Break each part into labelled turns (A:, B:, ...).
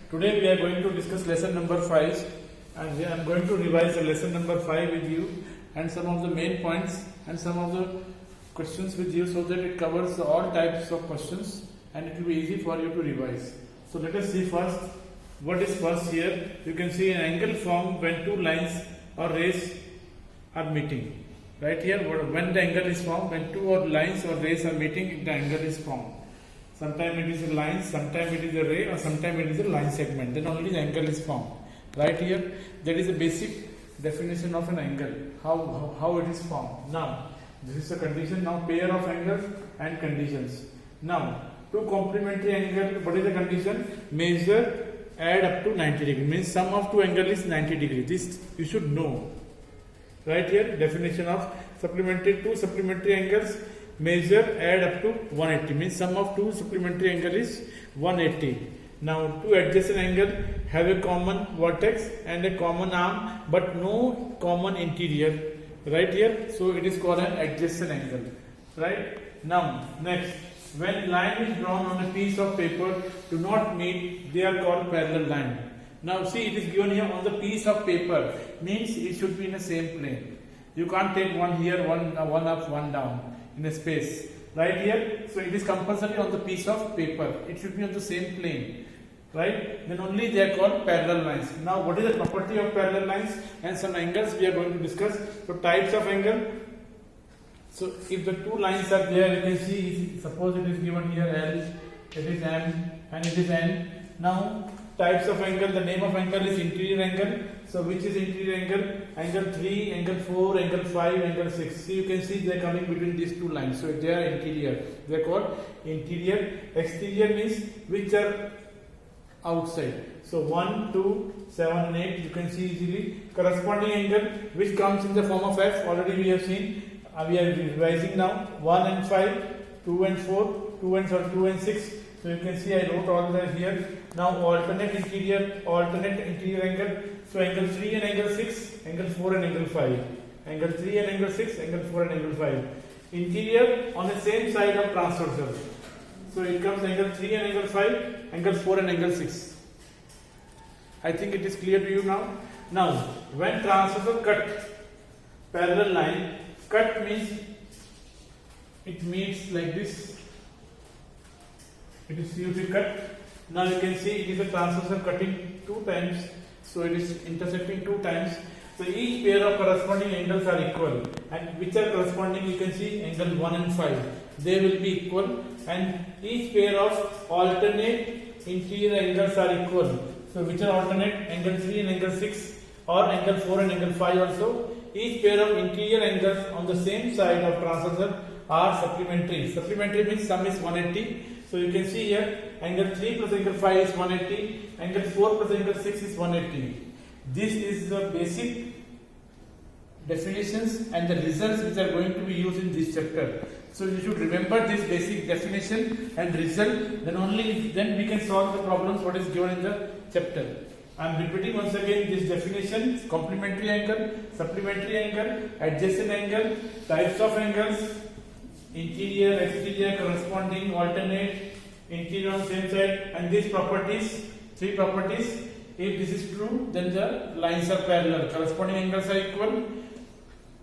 A: Today we are going to discuss lesson number 5 and I am going to revise the lesson number 5 with you and some of the main points and some of the questions with you so that it covers all types of questions and it will be easy for you to revise. So let us see first what is first here. You can see an angle formed when two lines or rays are meeting. Right here, when the angle is formed, when two or lines or rays are meeting, the angle is formed. Sometimes it is a line, sometimes it is a ray, or sometimes it is a line segment. Then only the angle is formed. Right here, that is a basic definition of an angle. How it is formed. Now, this is the condition. Now, pair of angles and conditions. Now, two complementary angles. What is the condition? Measure, add up to 90 degree. Means sum of two angles is 90 degree. This you should know. Right here, definition of two supplementary angles, measure, add up to 180. Means sum of two supplementary angle is 180. Now, two adjacent angles have a common vertex and a common arm, but no common interior. Right here, so it is called an adjacent angle. Right? Now, next, when line is drawn on a piece of paper do not meet, they are called parallel line. Now see, it is given here on the piece of paper, means it should be in the same plane. You can't take one here, one up, one down in a space. Right here, so it is compulsory on the piece of paper. It should be on the same plane. Right? Then only they are called parallel lines. Now what is the property of parallel lines and some angles we are going to discuss. So types of angle. So if the two lines are there, you can see, suppose it is given here L, it is M and it is N. Now types of angle, the name of angle is interior angle. So which is interior angle? Angle 3, angle 4, angle 5, angle 6. So you can see they are coming between these two lines. So they are interior. They are called interior. Exterior means which are outside. So 1, 2, 7 and 8 you can see easily. Corresponding angle which comes in the form of F, already we have seen. We are revising now. 1 and 5, 2 and 4, 2 and 6. So you can see I wrote all that here. Now alternate interior angle. So angle 3 and angle 6, angle 4 and angle 5. Angle 3 and angle 6, angle 4 and angle 5. Interior on the same side of transversal. So it comes angle 3 and angle 5, angle 4 and angle 6. I think it is clear to you now. Now when transversal cut parallel line, cut means it meets like this. It is usually cut. Now you can see it is a transversal cutting two times. So it is intersecting two times. So each pair of corresponding angles are equal. And which are corresponding, you can see angle 1 and 5. They will be equal. And each pair of alternate interior angles are equal. So which are alternate? Angle 3 and angle 6 or angle 4 and angle 5 also. Each pair of interior angles on the same side of transversal are supplementary. Supplementary means sum is 180. So you can see here angle 3 plus angle 5 is 180, angle 4 plus angle 6 is 180. This is the basic definitions and the results which are going to be used in this chapter. So you should remember this basic definition and result, then we can solve the problems what is given in the chapter. I am repeating once again this definition: complementary angle, supplementary angle, adjacent angle, types of angles, interior, exterior, corresponding, alternate, interior on same side, and these properties, three properties. If this is true, then the lines are parallel, corresponding angles are equal,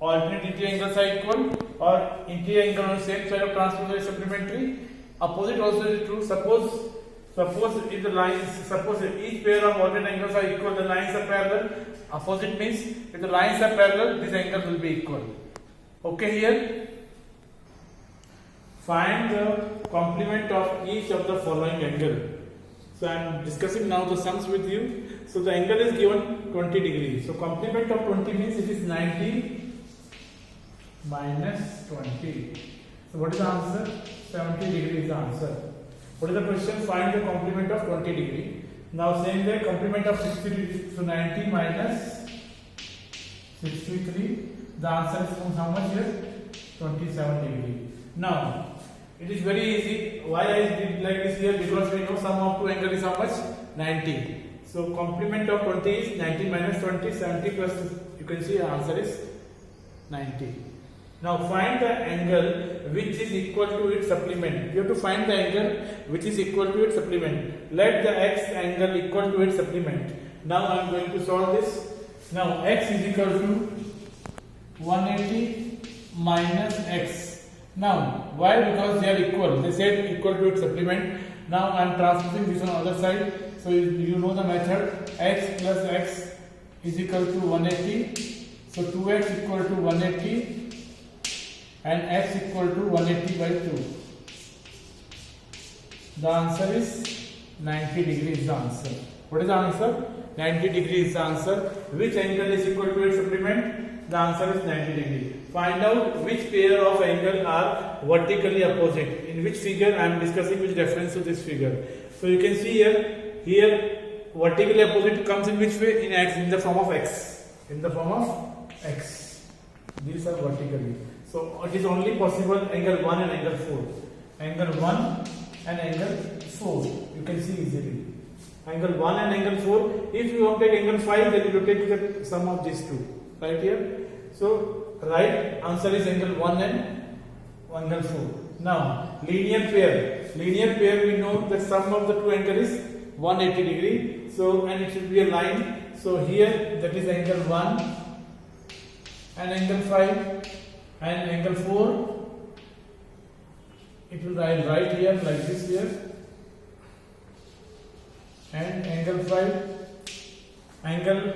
A: alternate interior angles are equal, or interior angle on same side of transversal is supplementary. Opposite also is true. Suppose if the lines, suppose if each pair of alternate angles are equal, the lines are parallel. Opposite means if the lines are parallel, these angles will be equal. Okay, here. Find the complement of each of the following angle. So I am discussing now the sums with you. So the angle is given 20 degrees. So complement of 20 means it is 90 minus 20. So what is the answer? 70 degree is the answer. What is the question? Find the complement of 20 degree. Now same way, complement of 60 degree. So 90 minus 63. The answer is how much here? 27 degree. Now it is very easy. Why I did like this here? Because we know sum of two angle is how much? 90. So complement of 20 is 90 minus 20, 70 plus, you can see the answer is 90. Now find the angle which is equal to its supplement. You have to find the angle which is equal to its supplement. Let the x angle equal to its supplement. Now I am going to solve this. Now x is equal to 180 minus x. Now why? Because they are equal. They said equal to its supplement. Now I am transposing this on the other side. So you know the method. X plus x is equal to 180. So 2x equal to 180 and x equal to 180 by 2. The answer is 90 degrees is the answer. What is the answer? 90 degrees is the answer. Which angle is equal to its supplement? The answer is 90 degree. Find out which pair of angles are vertically opposite. In which figure I am discussing with reference to this figure. So you can see here vertically opposite comes in which way? In x, in the form of x. In the form of x. These are vertically. So it is only possible angle 1 and angle 4. Angle 1 and angle 4. You can see easily. Angle 1 and angle 4. If you want to take angle 5, then you will take the sum of these two. Right here. So right answer is angle 1 and angle 4. Now linear pair. Linear pair, we know that sum of the two angles is 180 degree. So and it should be a line. So here that is angle 1 and angle 5. And angle 4, it will write here like this here, and angle 5, angle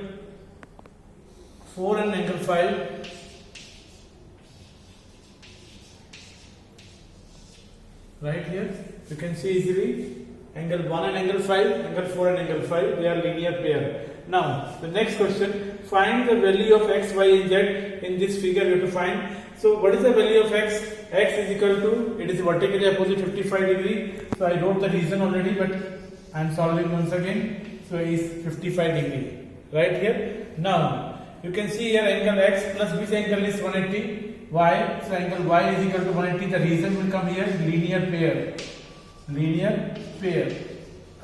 A: 4 and angle 5, right here, you can see easily, angle 1 and angle 5, angle 4 and angle 5, they are linear pair. Now, the next question, find the value of x, y and z in this figure you have to find. So what is the value of x? X is equal to, it is vertically opposite 55 degree. So I wrote the reason already, but I am solving once again. So it is 55 degree, right here. Now you can see here angle x plus which angle is 180? Y. So angle y is equal to 180. The reason will come here, linear pair. Linear pair,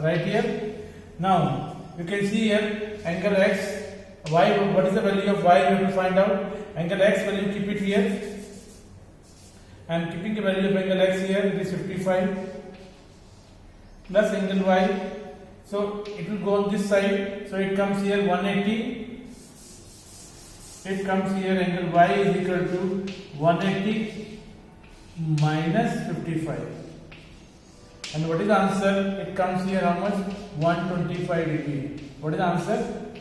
A: right here. Now you can see here angle x, y, what is the value of y? You have to find out. Angle x value, keep it here. I am keeping the value of angle x here, it is 55 plus angle y. So it will go on this side. So it comes here 180. It comes here angle y is equal to 180 minus 55. And what is the answer? It comes here how much? 125 degree. What is the answer?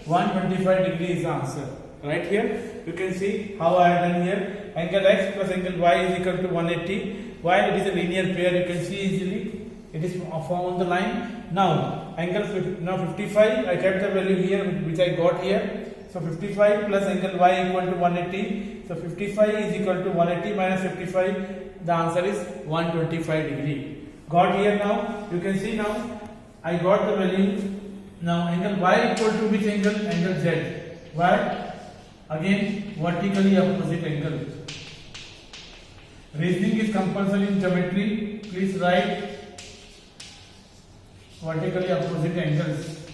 A: 125 degree is the answer. Right here. You can see how I have done here. Angle x plus angle y is equal to 180. While it is a linear pair, you can see easily it is formed on the line. Now angle 55, I kept the value here which I got here. So 55 plus angle y equal to 180. So 55 is equal to 180 minus 55. The answer is 125 degree. Got here now. You can see now I got the value. Now angle y equal to which angle? Angle z. Why? Again vertically opposite angle. Reasoning is compulsory in geometry. Please write vertically opposite angles.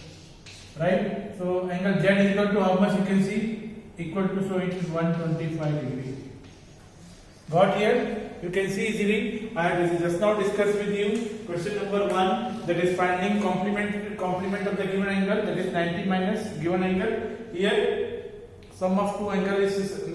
A: Right? So angle z is equal to how much? You can see equal to, so it is 125 degree. Got here? You can see easily. I have just now discussed with you question number 1, that is finding complement of the given angle, that is 90 minus given angle. Here sum of two angles is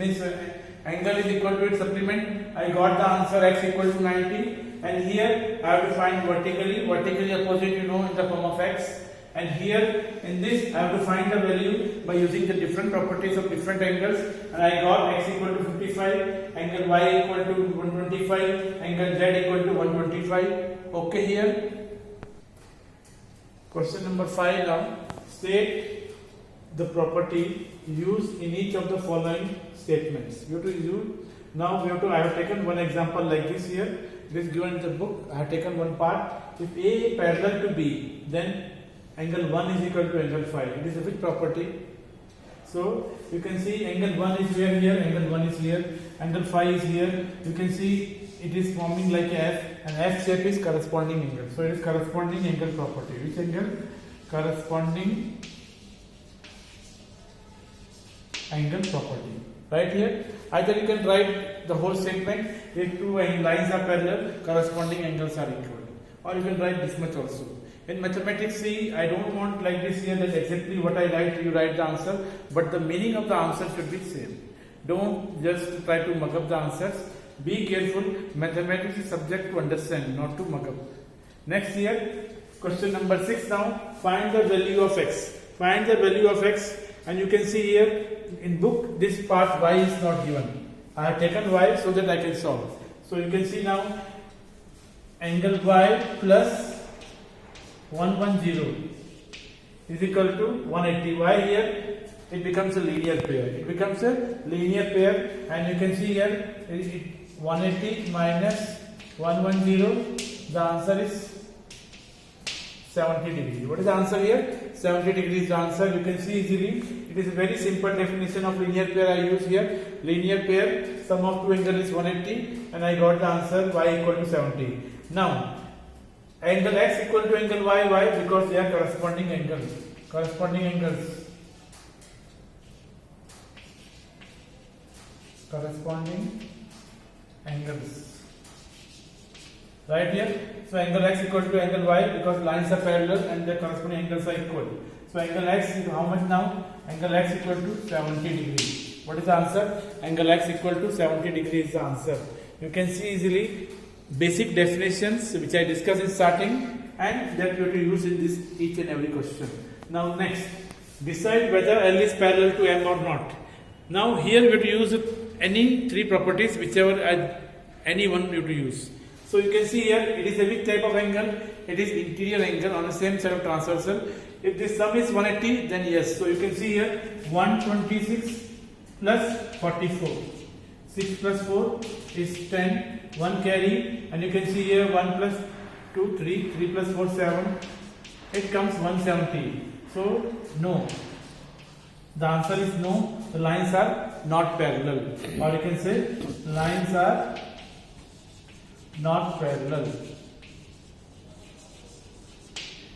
A: angle is equal to its supplement. I got the answer x equal to 90, and here I have to find vertically opposite, you know, in the form of x. And here in this I have to find the value by using the different properties of different angles, and I got x equal to 55, angle y equal to 125, angle z equal to 125. Okay here. Question number 5 now. State the property used in each of the following statements. You have to use. Now I have taken one example like this here. It is given in the book. I have taken one part. If A parallel to B, then angle 1 is equal to angle 5. It is a which property? So you can see angle 1 is here, angle 1 is here, angle 5 is here. You can see it is forming like a F, and F shape is corresponding angle. So it is corresponding angle property. Which angle? Corresponding angle property. Right here, either you can write the whole statement if two lines are parallel, corresponding angles are equal, or you can write this much also. In mathematics, see, I don't want like this here that exactly what I write, you write the answer, but the meaning of the answer should be same. Don't just try to mug up the answers. Be careful. Mathematics is subject to understand, not to mug up. Next here, question number 6 now. Find the value of x. Find the value of x, and you can see here in book this part y is not given. I have taken y so that I can solve. So you can see now angle y plus 110 is equal to 180. Why here? It becomes a linear pair. It becomes a linear pair, and you can see here 180 minus 110. The answer is 70 degrees. What is the answer here? 70 degrees is the answer. You can see easily. It is a very simple definition of linear pair I use here. Linear pair, sum of two angles is 180, and I got the answer y equal to 70. Now, angle x equal to angle y. Why? Because they are corresponding angles. Corresponding angles. Corresponding angles. Right here. So angle x equal to angle y because lines are parallel and the corresponding angles are equal. So angle x is how much now? Angle x equal to 70 degrees. What is the answer? Angle x equal to 70 degrees is the answer. You can see easily basic definitions which I discussed in starting, and that you have to use in this each and every question. Now next, decide whether L is parallel to M or not. Now here we have to use any three properties, whichever any one you have to use. So you can see here it is a which type of angle? It is interior angle on the same side of transversal. If this sum is 180, then yes. So you can see here 126 plus 44. 6 plus 4 is 10. 1 carry, and you can see here 1 plus 2, 3, 3 plus 4, 7. It comes 170. So no. The answer is no. The lines are not parallel. Or you can say lines are not parallel.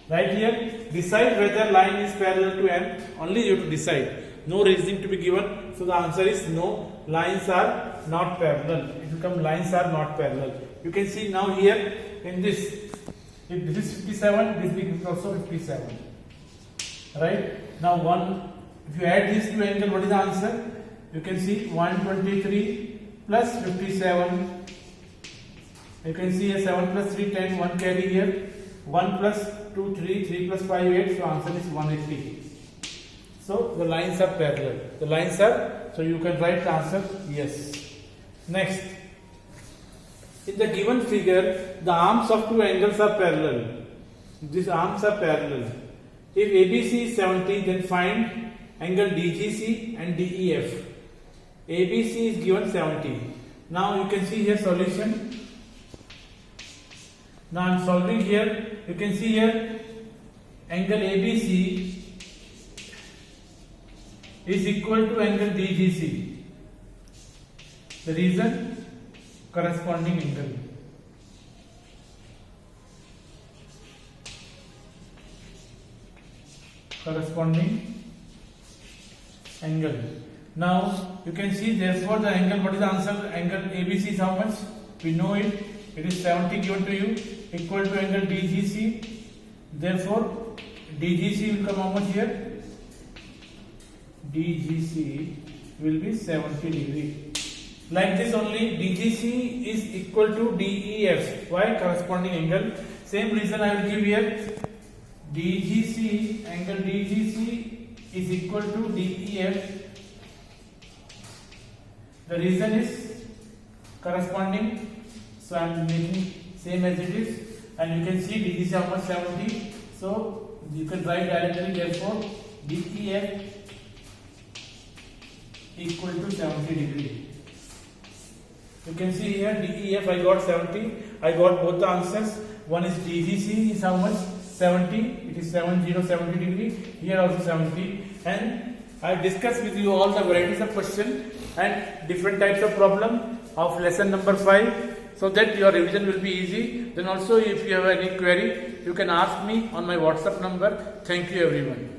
A: Right here, decide whether line is parallel to M. Only you have to decide. No reasoning to be given. So the answer is no. Lines are not parallel. It will come lines are not parallel. You can see now here in this. If this is 57, this is also 57. Right? Now if you add these two angles, what is the answer? You can see 123 plus 57. You can see here 7 plus 3, 10, 1 carry here. 1 plus 2, 3, 3 plus 5, 8. So answer is 180. So the lines are parallel. The lines are, so you can write the answer yes. Next, in the given figure, the arms of two angles are parallel. These arms are parallel. If ABC is 70, then find angle DGC and DEF. ABC is given 70. Now you can see here solution. Now I am solving here. You can see here angle ABC is equal to angle DGC. The reason? Corresponding angle. Corresponding angle. Now you can see therefore the angle, what is the answer? Angle ABC is how much? We know it. It is 70 given to you, equal to angle DGC. Therefore DGC will come how much here? DGC will be 70 degree. Like this only, DGC is equal to DEF. Why? Corresponding angle. Same reason I will give here. DGC, angle DGC is equal to DEF. The reason is corresponding. So I am making same as it is. And you can see DGC how much? 70. So you can write directly therefore DEF equal to 70 degree. You can see here DEF I got 70. I got both the answers. One is DGC is how much? 70. It is 70 degree. Here also 70. And I have discussed with you all the varieties of question and different types of problem of lesson number 5, so that your revision will be easy. Then also if you have any query, you can ask me on my WhatsApp number. Thank you everyone.